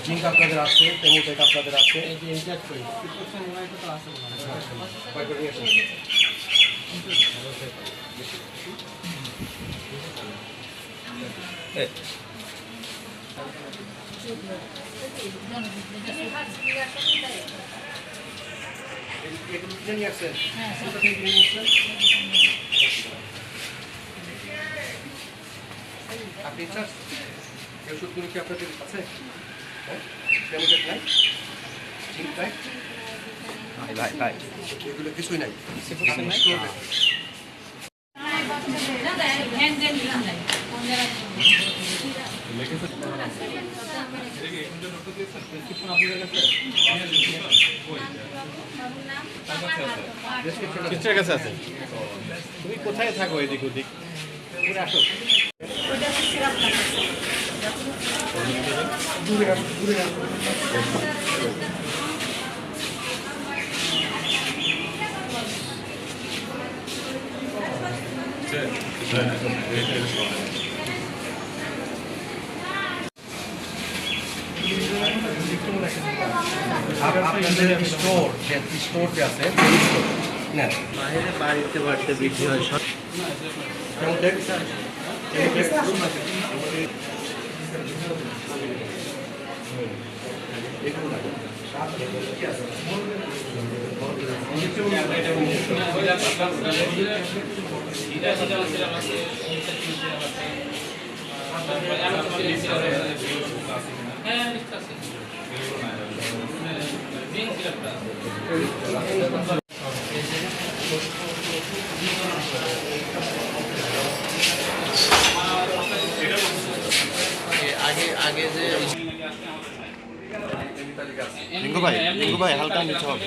Zinc আপনাদের আছে, টেমোটেক আপনাদের আছে। আপনি চান ওষুধগুলো কি আপনাদের আছে? এগুলো কিছুই নাই। কাছে আছে। তুমি কোথায় থাকো এদিক ওদিক? আসো। আপনাদের স্টোর যে আছে না, বাইরে বাড়িতে বাড়িতে বিক্রি হয় সব। আগে যে রিঙ্কু ভাই হালকা নিতে হবে।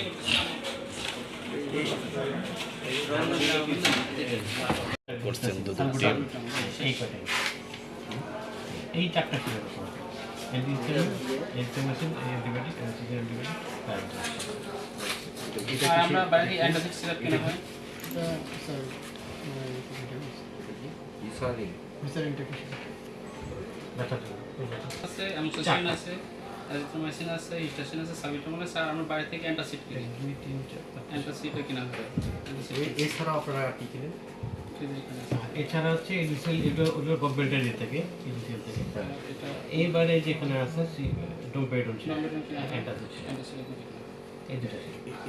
করছেন তো এই চারটা ছিল আমরা বাইরে অ্যান্টাসিড সিরাপ কেনা হয়। আছে অ্যামোক্সিসিলিন আছে, অ্যাজিথ্রোমাইসিন আছে, হিস্টাসিন আছে, সাবিট্রামল আছে। আর আমরা বাইরে থেকে অ্যান্টাসিড কিনি। অ্যান্টাসিডও কিনা হয়। এছাড়া আপনারা কি কিনেন? এছাড়া হচ্ছে ওগুলো গভর্নমেন্টের ইয়ে থেকে ইনিশিয়াল থেকে। এইবারে যেখানে আছে ডোমপেডন এই দুটো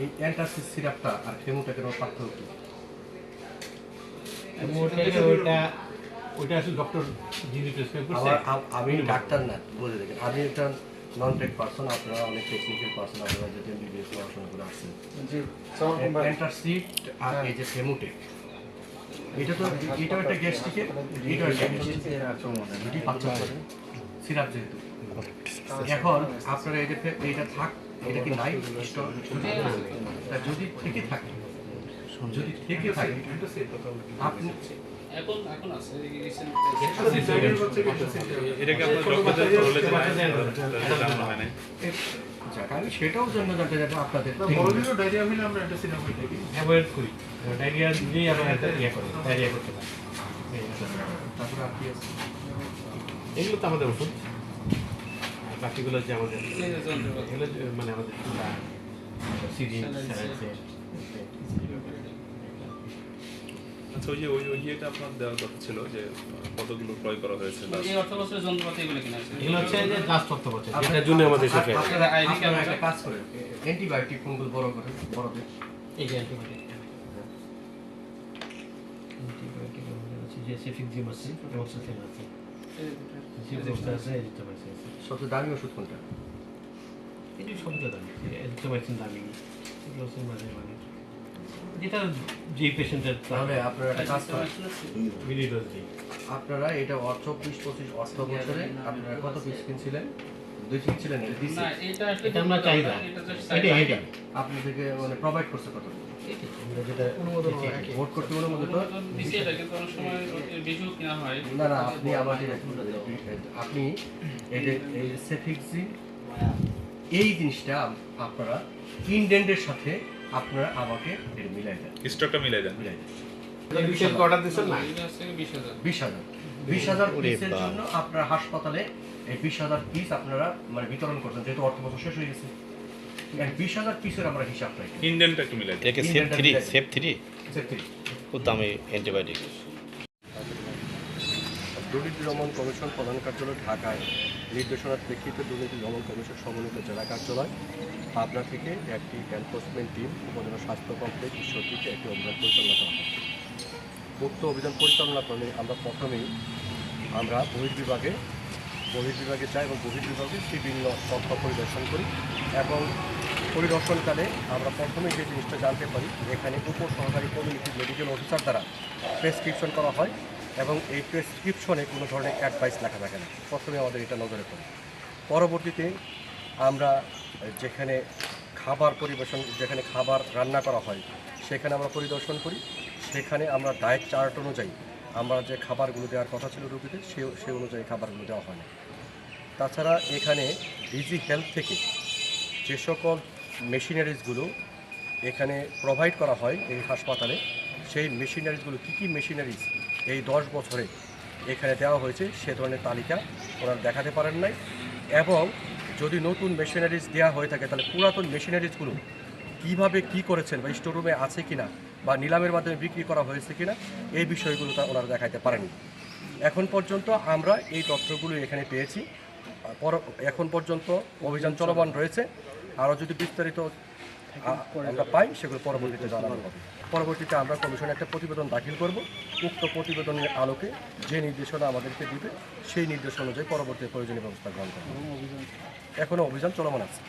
এই অ্যান্টাসিড সিরাপটা আর কেমোটেকের পার্থক্য কি? ওইটা আসলে ডক্টর যিনি প্রেসক্রাইব করছে। আমি ডাক্তার না, বলে দেখেন আমি একটা নন টেক পার্সন, আপনারা অনেক টেকনিক্যাল পার্সন, আপনারা যদি এমবিবিএস পড়াশোনা করে আসছেন। অ্যান্টাসিড আর এই যে কেমোটেক, এটা তো এটাও একটা গ্যাস্ট্রিকের, এটাও একটা দুটি পাচ্ছেন সিরাপ যেহেতু। এখন আপনারা এইটা থাক, এটা কি নাই স্টোর? যদি থেকে থাকে আপনি এখন আছে রিসেন্ট এটাকে আপনার আমি সেটাও জন্য জানতে চাই আপনাদের ডায়রিয়া হলে আমরা একটা সিরাপ অ্যাভয়েড করি। ডায়রিয়া দিয়েই আমরা একটা ইয়ে করি, ডায়রিয়া করতে পারি। তারপরে আপনি এগুলো তো আমাদের ওষুধ, বাকিগুলো যে আমাদের এগুলো মানে আমাদের সিরিঞ্জ আচ্ছা, ওই ইয়েটা আপনার দেওয়ার কথা ছিল যে কতগুলো ক্রয় করা হয়েছে। এই অর্থ বছরের যন্ত্রপাতি এগুলো কিনা আছে। এগুলো হচ্ছে যে লাস্ট অর্থ বছর, যেটার জন্য আমাদের শেষে আপনারা আইডি কার্ড একটা কাজ করেন, অ্যান্টিবায়োটিক কোনগুলো বড়দের এই যে অ্যান্টিবায়োটিক আছে, যে সেফিক্সিম আছে, অক্সিসিন আছে, জিবুস্টা আছে, এজিথ্রোমাইসিন আছে। সবচেয়ে দামি ওষুধ কোনটা? এটি সবচেয়ে দামি, এজিথ্রোমাইসিন দামি, এগুলো হচ্ছে মাঝে মাঝে যেটা যে পেশেন্টের। তাহলে আপনারা একটা কাজ করেন, মিনিডোজ দিই। আপনারা এটা 24-25 অর্থ বছরে আপনারা কত পিস কিনছিলেন? 2 পিস ছিলেন? না, এটা আমরা চাইদা, এটা আপনি থেকে মানে প্রোভাইড করছে কত? আমরা যেটা অনুমোদন ভোট করতে অনুমোদিত দিছে, এটা কিন্তু অনেক সময় বেশিও কিনা হয়। না না, আপনি আমাকে আপনি এই সেফিক্সিন এই জিনিসটা আপনারা ইনডেন্টের সাথে আপনারা আমাকে মিলাই দেন, স্টকটা মিলাই দেন। বিশেষ অর্ডার দিচ্ছেন না, এটা আছে 20,000। 20,000 20,000 পিসের জন্য আপনারা হাসপাতালে এই 20,000 পিস আপনারা মানে বিতরণ করছেন, যেহেতু অর্থ বছর শেষ হয়ে গেছে। 20,000 পিসের আমরা হিসাব রাখি। ইন্ডিয়ানটা একটু মিলাই দিন। এটাকে সেফ থ্রি খুব দামি অ্যান্টিবায়োটিক। দুর্নীতি দমন কমিশন প্রধান কার্যালয় ঢাকায় নির্দেশনার প্রেক্ষিতে দুর্নীতি দমন কমিশন সমন্বিত জেলা কার্যালয় পাবনা থেকে একটি এনফোর্সমেন্ট টিম উপজেলা স্বাস্থ্য কমপ্লেক্স ঈশ্বরদীতে একটি অভিযান পরিচালনা করা হয়। উক্ত অভিযান পরিচালনা করে আমরা প্রথমেই বহির্বিভাগে যাই এবং বহির্বিভাগে বিভিন্ন তথ্য পরিদর্শন করি এবং পরিদর্শনকালে আমরা প্রথমে যে জিনিসটা জানতে পারি এখানে উপসহকারী কমিউনিটি মেডিকেল অফিসার দ্বারা প্রেসক্রিপশন করা হয় এবং এই প্রেসক্রিপশনে কোনো ধরনের অ্যাডভাইস লেখা থাকে না। প্রথমে আমাদের এটা নজরে পড়ে। পরবর্তীতে আমরা যেখানে খাবার রান্না করা হয় সেখানে আমরা পরিদর্শন করি। সেখানে আমরা ডায়েট চার্ট অনুযায়ী আমরা যে খাবারগুলো দেওয়ার কথা ছিল রোগীদের সে অনুযায়ী খাবারগুলো দেওয়া হয় না। তাছাড়া এখানে ডিজি হেলথ থেকে যে সকল মেশিনারিজগুলো এখানে প্রোভাইড করা হয় এই হাসপাতালে, সেই মেশিনারিজগুলো কী মেশিনারিজ এই 10 বছরে এখানে দেওয়া হয়েছে সে ধরনের তালিকা ওনারা দেখাতে পারেন নাই। এবং যদি নতুন মেশিনারিজ দেওয়া হয়ে থাকে তাহলে পুরাতন মেশিনারিজগুলো কীভাবে কী করেছেন বা স্টোররুমে আছে কিনা বা নিলামের মাধ্যমে বিক্রি করা হয়েছে কিনা এই বিষয়গুলো ওনারা দেখাতে পারেনি। এখন পর্যন্ত আমরা এই তথ্যগুলো এখানে পেয়েছি। এখন পর্যন্ত অভিযান চলমান রয়েছে। আরও যদি বিস্তারিত আমরা পাই সেগুলো পরবর্তীতে জানানো হবে। পরবর্তীতে আমরা কমিশনে একটা প্রতিবেদন দাখিল করব। উক্ত প্রতিবেদনের আলোকে যে নির্দেশনা আমাদেরকে দিবে সেই নির্দেশনা অনুযায়ী পরবর্তী প্রয়োজনীয় ব্যবস্থা গ্রহণ করব। এখনও অভিযান চলমান আছে।